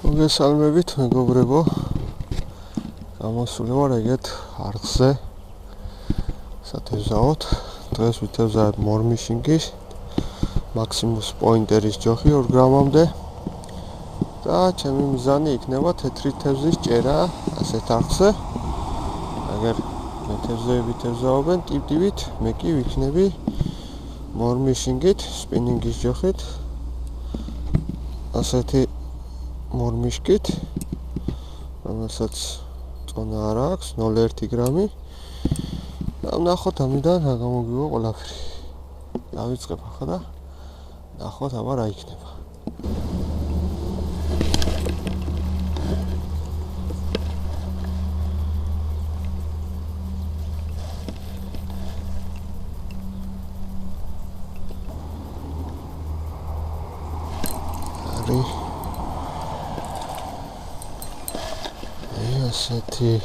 მოგესალმებით, მეგობრებო. გამოსული ვარ ეგეთ არხზე. სათევზაოდ. დღეს ვითევზავებ მორმიშინგის მაქსიმუს პოინტერის ჯოხი 2 გრამამდე. და ჩემი მიზანი იქნება თეთრი თევზის ჭერა ასეთ არხზე. აგერ თევზები თევზაობენ ტიპ-ტიპით, მე კი ვიქნები მორმიშინგით, სპინინგის ჯოხით. ასეთი მორმიშკით, რომელსაც წონა არ აქვს, 0.1 გრამი. და ნახოთ ამიდან რა გამოგივა ყველაფერი. დავიწყებ ახლა და ნახოთ აბა რა იქნება. ასეთი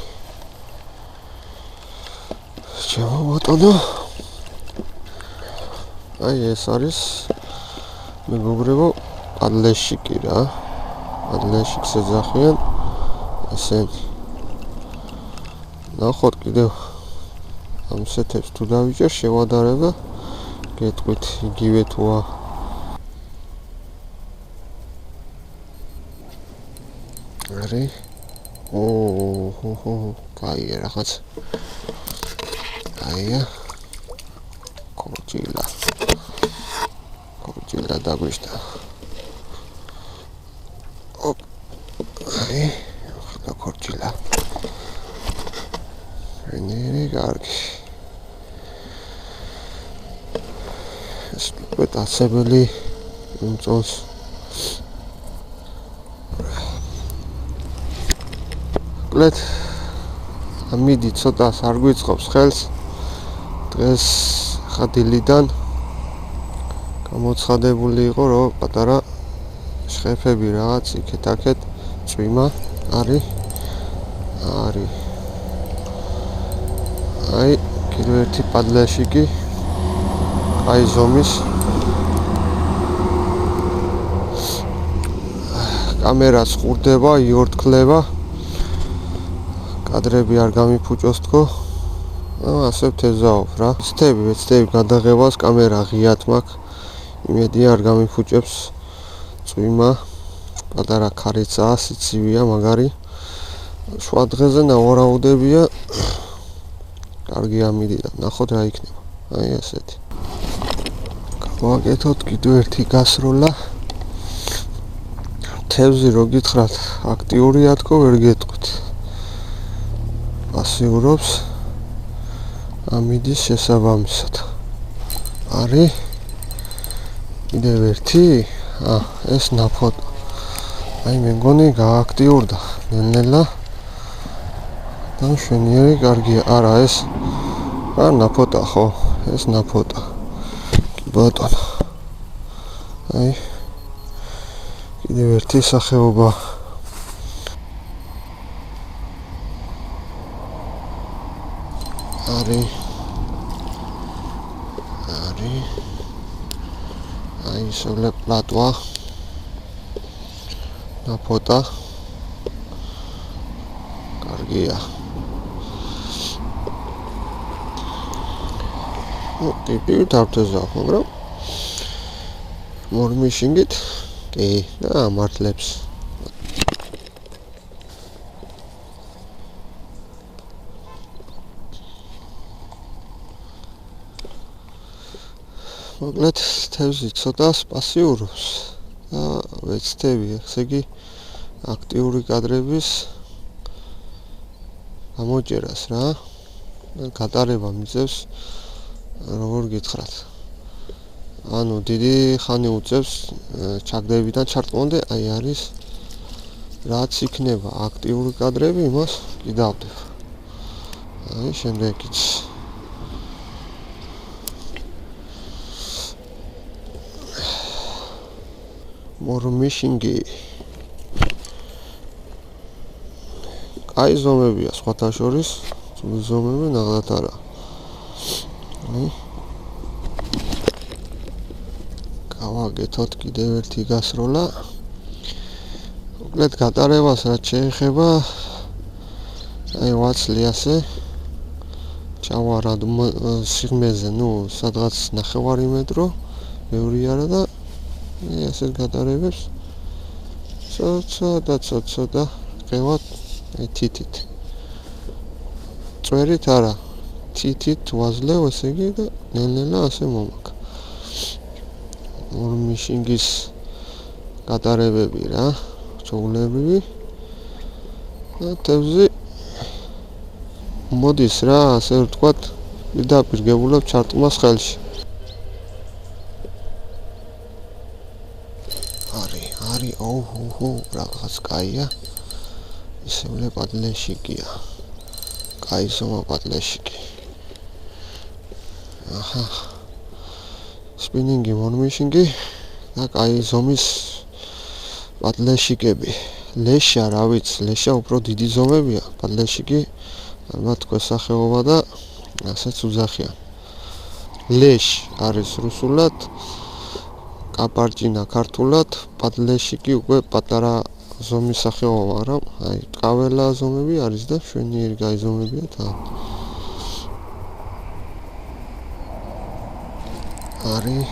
ჩემო ბატონო. აი ეს არის მეგობრებო პადლეშიკი რა. პადლეშიკს ეძახიან ესენი. ნახოთ კიდევ ამ სეთებს თუ დავიჭერ შევადარება გეტყვით იგივე თუა. არი კაია რაღაც კაია კორჯილა დაგვიშთა აი ახლა კორჯილა რენერი კარგი ეს პეტასებელი უმწონს კლეთ ამიდი ცოტას არ გვიწყობს ხელს დღეს ხადილიდან გამოცხადებული იყო რომ პატარა შეფები რაღაც იქეთ-აქეთ წვიმა არის აი კიდევ ერთი პადლეშიკი აი ზომის კამერას ხურდება იორთქლება კადრები არ გამიფუჭოს თქო. ასე ვთევზაობ რა. ვეცდები გადაღებას, კამერა ღიად მაქვს. იმედი არ გამიფუჭებს წვიმა. პატარა ქარიცაა, სიცივია, მაგარი. შუა დღეზე ნავარაუდებია. კარგი ამიდი და ნახოთ რა იქნება. აი ასეთი. გავაკეთოთ კიდევ ერთი გასროლა. თევზი რო გითხრათ, აქტიურია თქო, ვერ გეტყვით. ასიურობს ამიდის შესაბამისად. არის კიდევ ერთი, ეს ნაფოტა. აი მე მგონი გააქტიურდა ნელ-ნელა. და მშვენიერი კარგია. არა ეს ნაფოტა ხო, ეს ნაფოტა. კი ბატონო. აი კიდევ ერთი სახეობა. არის აი სოლე პლატვა ნაფოტა კარგია. ტიპი დავთეზავ, მაგრამ მორმიშინგით კი და ამართლებს. მოკლედ თევზი ცოტა პასიურობს და ვეცდები ესე იგი აქტიური კადრების გამოჭერას რა. გატარება მიწევს როგორ გითხრათ. ანუ დიდი ხანი უწევს ჩაგდებიდან ჩარტყმამდე აი არის რაც იქნება აქტიური კადრები იმას კი დავდება. აი შემდეგიც მორმიშინგი აი ზომებია სხვათა შორის ზომები ნაღდათ არა. გავაკეთოთ კიდევ ერთი გასროლა. მოკლედ გატარებას რაც შეეხება აი ვაცლი ასე ჩავარად სიღმეზე, სადღაც 9 მეტრო, ბევრი არა და ესე გატარებებს ცოტა ყევად თითით. წვერით არა, თითით ვაზლევ ესე იგი და ნელ-ნელა ასე მომაკ. ორმიშინგის გატარებები რა, ჩაულებრივი. და თევზი მოდის რა, ასე ვთქვათ, პირდაპირ გებულებ ჩარტყმას ხელში. არის, რაღაც კაია. ისევლე პატლეშიკია. კაი ზომა პატლეშიკი. აჰა. სპინინგი, მორმიშინგი და კაი ზომის პატლეშიკები. ლეშა, რა ვიცი, ლეშა უფრო დიდი ზომებია, პატლეშიკი ალბათ ქვესახეობა და ასეც უძახიან. ლეშ არის რუსულად, კაპარჭინა ქართულად, პატლეშიკი უკვე პატარა ზომის სახეობა, მაგრამ აი ტყაველა ზომები არის და შვენიერი გაიზომებია თან. არის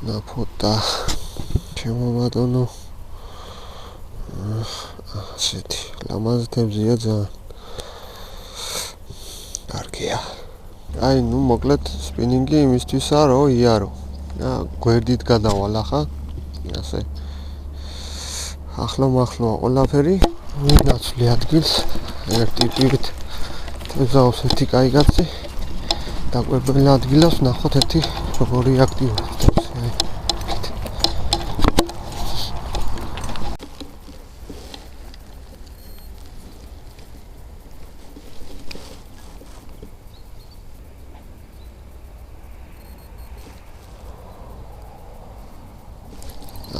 ნაფოტა შემოვადონო ასეთი ლამაზი თევზია ძალიან კარგია. აი მოკლედ სპინინგი იმისთვისაა რომ იარო. გვერდით გადავალ ახლა ასე ახლო ყველაფერი ვინაცვლი ადგილს ერთი პირით თევზაოს ერთი კაი კაცი დაკვირვებელ ადგილას ნახოთ ერთი როგორი აქტიურია.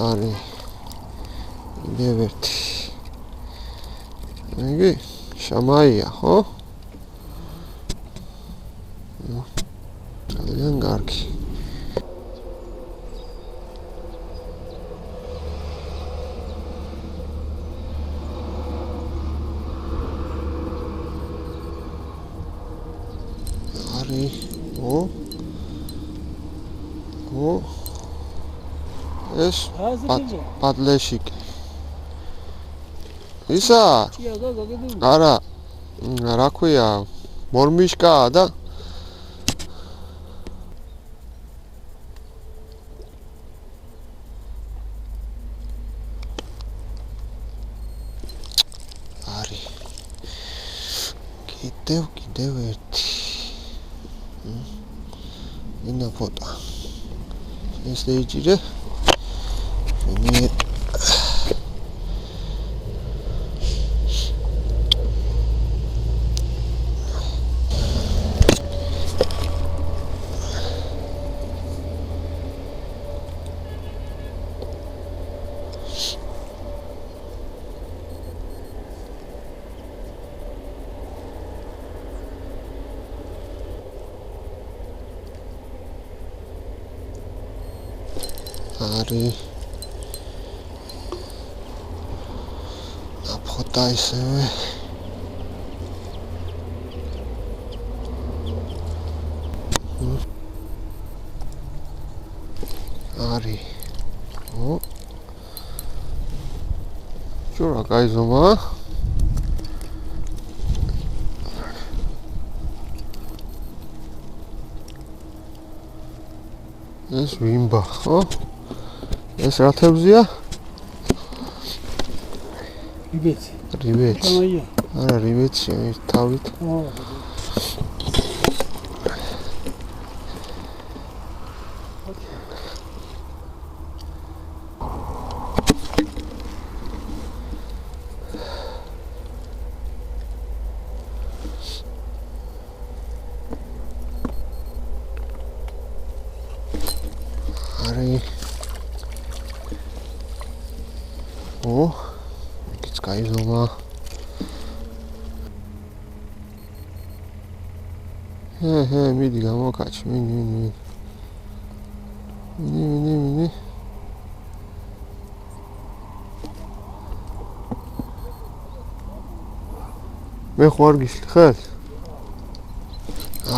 არის კიდევ ერთი. იგი შამაია, ხო? ძალიან კარგი. არის, ეს პატლეშიკი. ისა? არა. რა ქვია? მორმიშკაა და არის. კიდევ ერთი. ინა ფოტო. ეს დაიჭირე. არის ნაფოტა ისევე არის ჯურა გაიზომა ეს ვიმბა ხო ეს რა თევზია? რიბეცი. არა, რიბეცია თავით. არის იქიც გაიზომა. მიდი გამოკაჩი, მიდი. მე ხوار გიშლიხარ?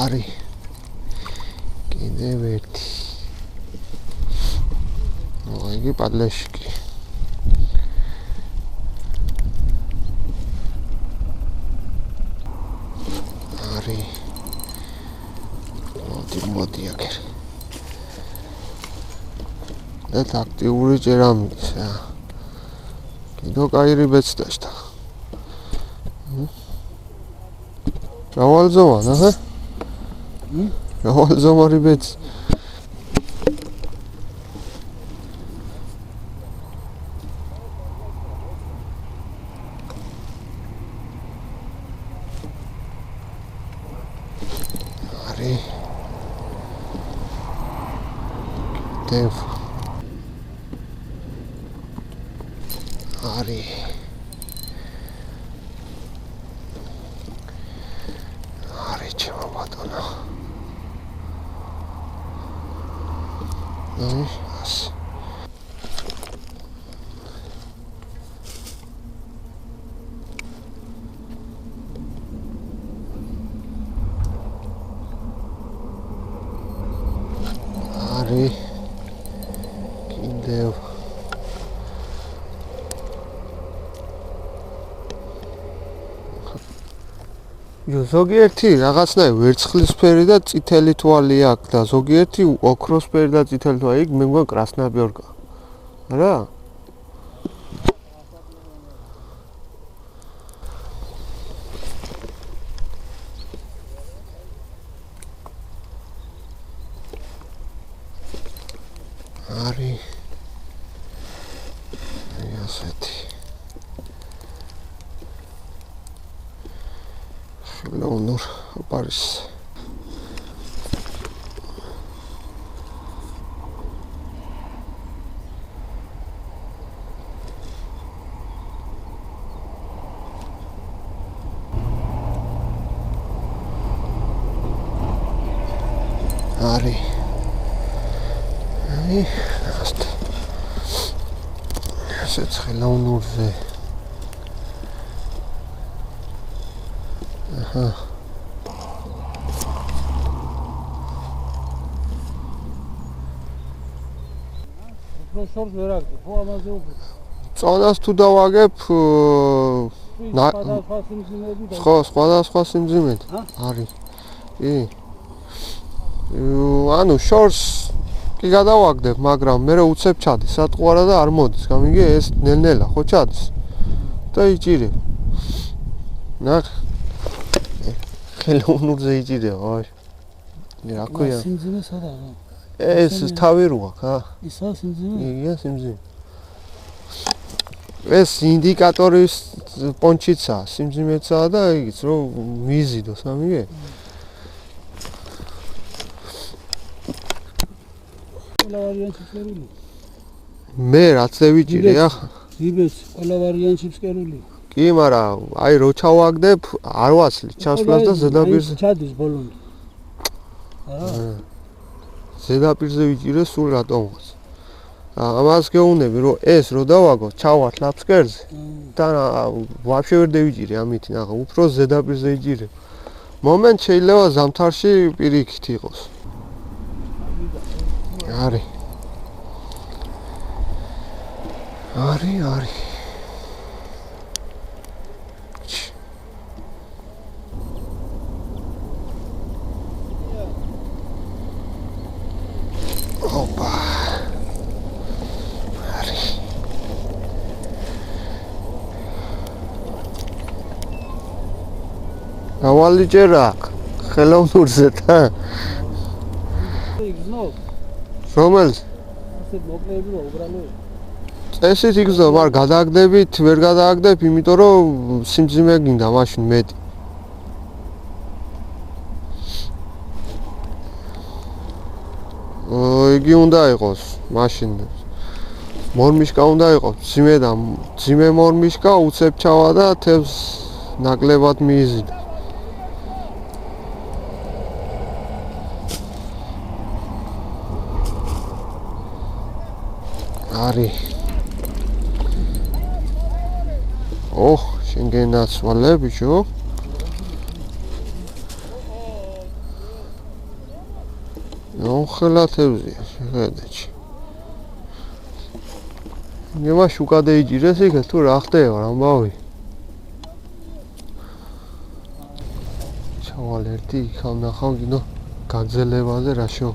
არის. კიდევ ერთი. იგი პადლეშკი. არის. მოდი აქ. და აქტიური ჭერამიც რა. კიდო კაირი ბეცდაშტა. რავალზომან, აჰა? რავალზომარი ბეც. არის. დევ. არის. ჩემო ბატონო. ასე. არის. კიდევ ზოგიერთი რაღაცნაირ ვერცხლისფერი და წითელი თვალი აქვს და ზოგიერთი ოქროსფერი და წითელი თვალი. იქ მე მგონი კრასნაბიორკა. რა? არის. ასეთი. ლეონორ პარის. არის. ასეთ. ასეთ ლეონორზე. აჰა. შორს ვერ აქვს, ხო ამაზე უფრო. წონას თუ დავაგებ სხვადასხვა სიმძიმეები და სხვადასხვა სიმძიმედი არის. კი. ანუ შორს კი გადავაგდებ, მაგრამ მე უცებ ჩადის, სატყუარა და არ მოდის. გამიგე ეს ნელ-ნელა ხო ჩადის. და იჭირებ. ნახ. ხელოვნურზე იჭირება, აი. რა ქვია? სიმძიმე სადაა? ეს თავი როა, ხა? ისა სიმძიმე? იგია სიმძიმე. ეს ინდიკატორის პონჩიცა, სიმძიმეცაა და იგიც რომ მიზიდოს, ამიგე? ყველა ვარიანტი ფერული. მე რაც დავიჭირე ახლა. იბეც ყველა ვარიანტი ფერული. კი, მაგრამ აი რო ჩავაგდებ, არ ვაცლი, ჩასვლას და ზედაპირზე. ჩადის ბოლომდე. არა. ზედაპირზე ვიჭირე სულ რატომღაც. ამას გეუბნები, რომ ეს რო დავაგო, ჩავართლ აფსკერზე და ვაფშე ვერ დავიჭირე ამით, ნახა, უფრო ზედაპირზე იჭირე. მომენტ შეიძლება ზამთარში პირიქით იყოს. არის. არის. ოპა. არის. ავალიჭერა ხელოვნურზე და იგზნობს. რომელს? ასე მოკლეები რა უბრალოდ. წესით იგზნო, მაგრამ გადააგდებით, ვერ გადააგდებ, იმიტომ რომ სიმძიმე გინდა მაშინ მეტი. იგი უნდა იყოს მაშინ. მორმიშკა უნდა იყოს, ძიმე და ძიმე მორმიშკა უცებ ჩავა და თევზს ნაკლებად მიიზიდა. არის. შენ გენაცვალე ბიჭო. ხელათევზია, შეხედე. იმას უკადე იჭირეს იქ თუ რა ხდება ამბავი. ჩავალ ერთი იქავ ნახავ კიდო გაგზელებაზე რაშო.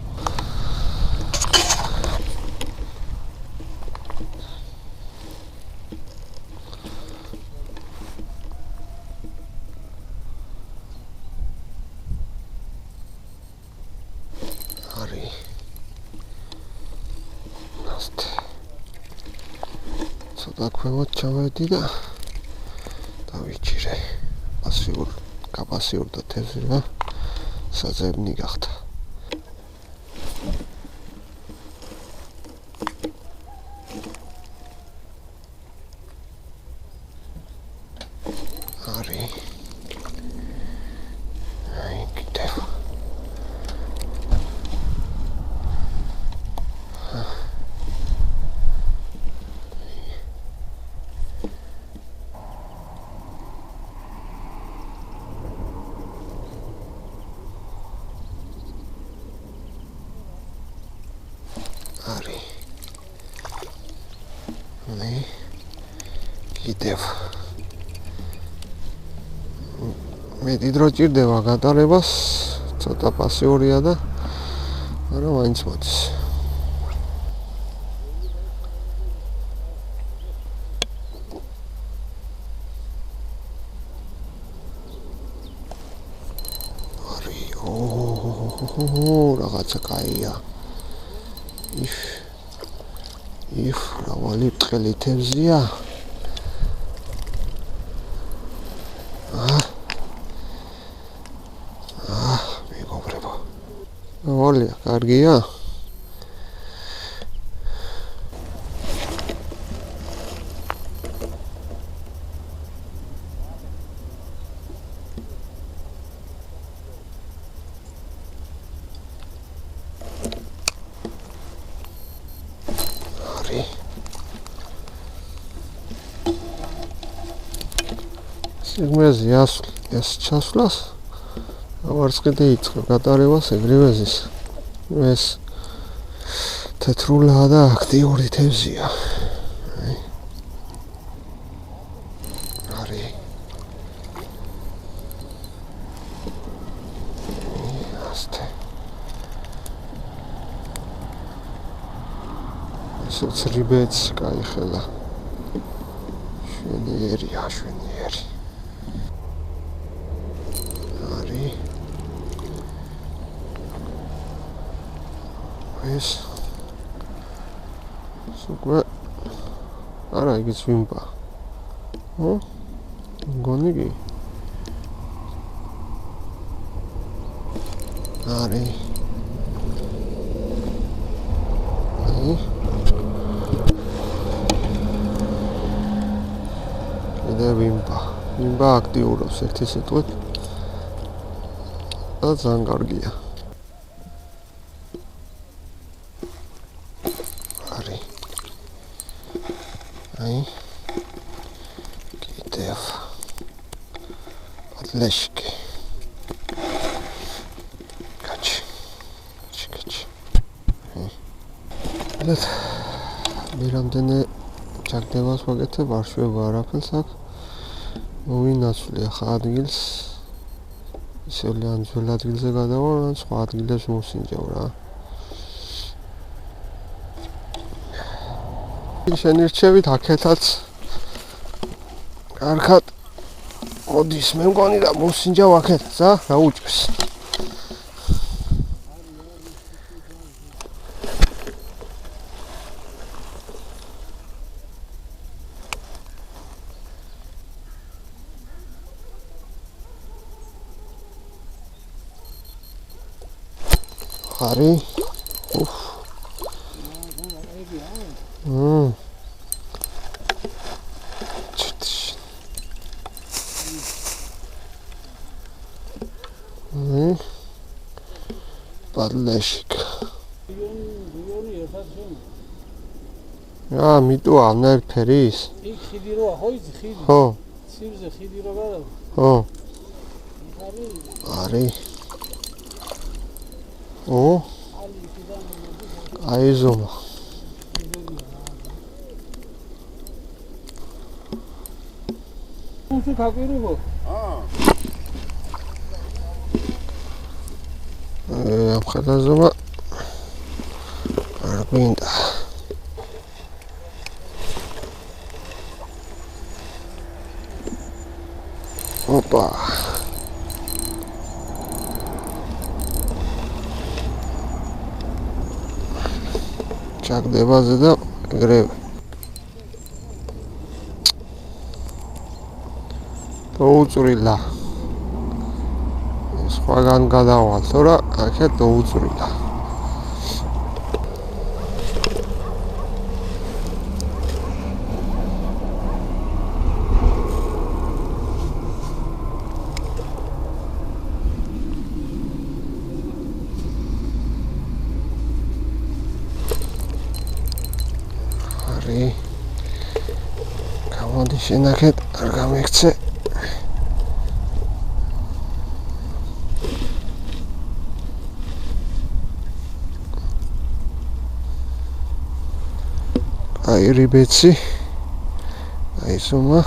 არის. ცოტა ქვემოთ ჩავედი და დავიჭირე. გაპასიურდა თევზი რა. საძებნი გახდა. არის. აი კიდევ. არის. კიდევ. მეტი დრო ჭირდება გატარებას, ცოტა პასიურია და არა მაინც მოდის. არის. რაღაცა კაია. რავალი ტყელი თევზია. მეგობრებო. რავალია, კარგია? სიგმეზია ეს ჩასვლას ავარც კიდე იწყებ გატარებას ეგრევე ზის. ეს თეთრულაა და აქტიური თევზია. არის. ასте. ეს რიბეც კაი ხელა. შვენიერია. ეს უკვე არა იგიც ვიმპა. გონი კი არის. კიდე ვიმპა აქტიურობს ერთი სიტყვით და ძალიან კარგია. კიდევ პატლეშკი. კაჩი. მე რამდენი ჩაგდებას ვაკეთებ, არ შვება არაფერს აქ. მოვინაცვლი ახლა ადგილს. ისე ლიან ძველ ადგილზე გადავალ, ან სხვა ადგილებს მოვსინჯავ რა. შენირჩევით აქეთაც კარგად მოდის მე მგონი და მოსინჯავ აქეთაც რა უჭირს. არის. პადლეშიკ. მიტოა ნერფერის? იქ ხიდი როა, ხო იცი ხიდი? ხო. ცივზე ხიდი რო გადა? ხო. არის. არის. აი ზომა. თუ გაგვირიღო? ამ ხაზაზომა არ გვინდა. ოპა. ჩაგდებაზე და ეგრევე. დაუწრილა. სხვაგან გადავალ, თორა აქეთ დაუწრილა. გამოდი შენახეთ არ გამიქცე. აი რიბეცი. აი ზომა.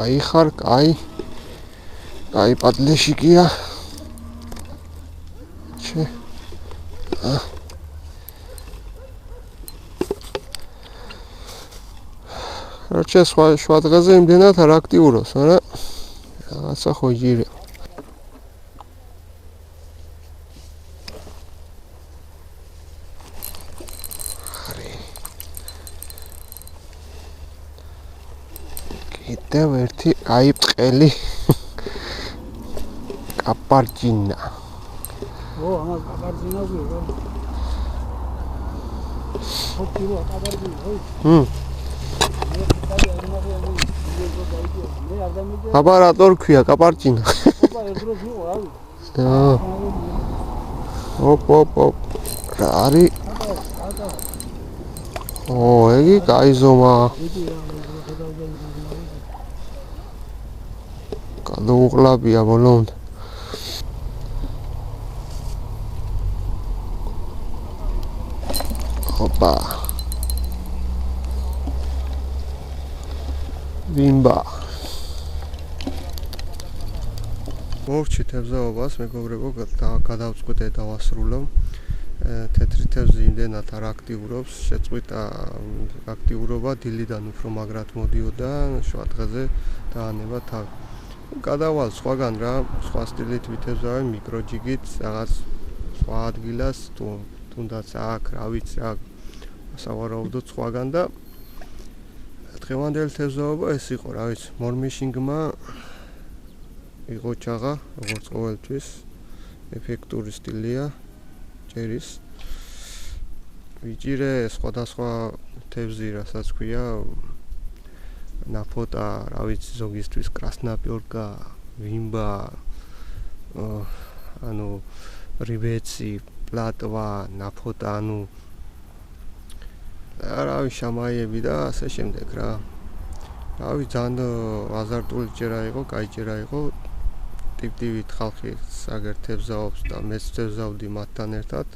აი ხარ, აი პატლეშიკია. როჩა სხვა დღეზე იმდენად არ აქტიურობს, მაგრამ რაღაცა ხო იგირება. კიდევ ერთი აი ბრტყელი კაპარჯინა. ამას კაპარჯინა გვიყო. ხო კილო კაპარჯინა, ხო? აპარატორ ქვია კაპარჯინა. ოპ. რა არის? ეგი კაი ზომა. გადაუყლაბია ბოლომდე. ოპა. ვიმბა. მოვჭით ებზაობას, მეგობრებო, გადავწყვიტე დავასრულო. თეთრი თევზი იმდენად არ აქტიურობს, შეწყვიტა აქტიურობა, დილიდან უფრო მაგრად მოდიოდა, შუა დღეზე დაანება თავი. გადავალ სხვაგან რა, სხვა სტილით ვითევზავენ, მიკროჯიგით, რაღაც სხვა ადგილას, თუნდაც აქ, რა ვიცი, აქ სავარაუდოდ სხვაგან და დღევანდელი თევზაობა ეს იყო, რა ვიცი, მორმიშინგმა იყო ჩაღა, როგორც ყოველთვის, ეფექტური სტილია, ჭერის. ვიჭირე სხვადასხვა თევზი, რასაც ქვია, ნაფოტა, რა ვიცი, ზოგისთვის კრასნაპიორკა, ვიმბა, ანუ რიბეცი, პლატვა, ნაფოტა, ანუ არავის შამაიები და ასე შემდეგ რა. რავი, ძალიან აზარტული ჭერა იყო, კაი ჭერა იყო. ტიპ-ტიპით ხალხი აგერ თევზაობს და მეც თევზავდი მათთან ერთად.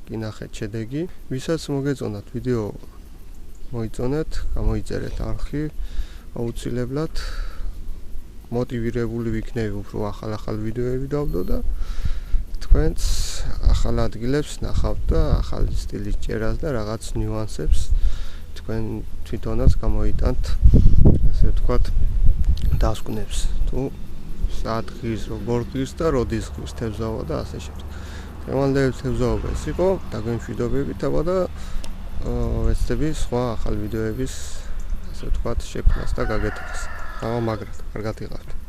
კი ნახეთ შედეგი. ვისაც მოგეწონათ ვიდეო, მოიწონეთ, გამოიწერეთ არხი. აუცილებლად მოტივირებული ვიქნები უფრო ახალ ვიდეოები დავდო და თქვენც ახალ ადგილებს ნახავთ და ახალი სტილის ჭერას და რაღაც ნიუანსებს თქვენ თვითონაც გამოიტანთ, ასე ვთქვათ, დასკვნებს. თუ სად ღირს, როგორ ღირს და როდის ღირს თევზაობა და ასე შემდეგ. დღევანდელი თევზაობა ეს იყო, დაგვემშვიდობებით აბა და ვეცდები სხვა ახალ ვიდეოების, ასე ვთქვათ, შექმნას და გაკეთებას. მაგრამ კარგად იყავთ.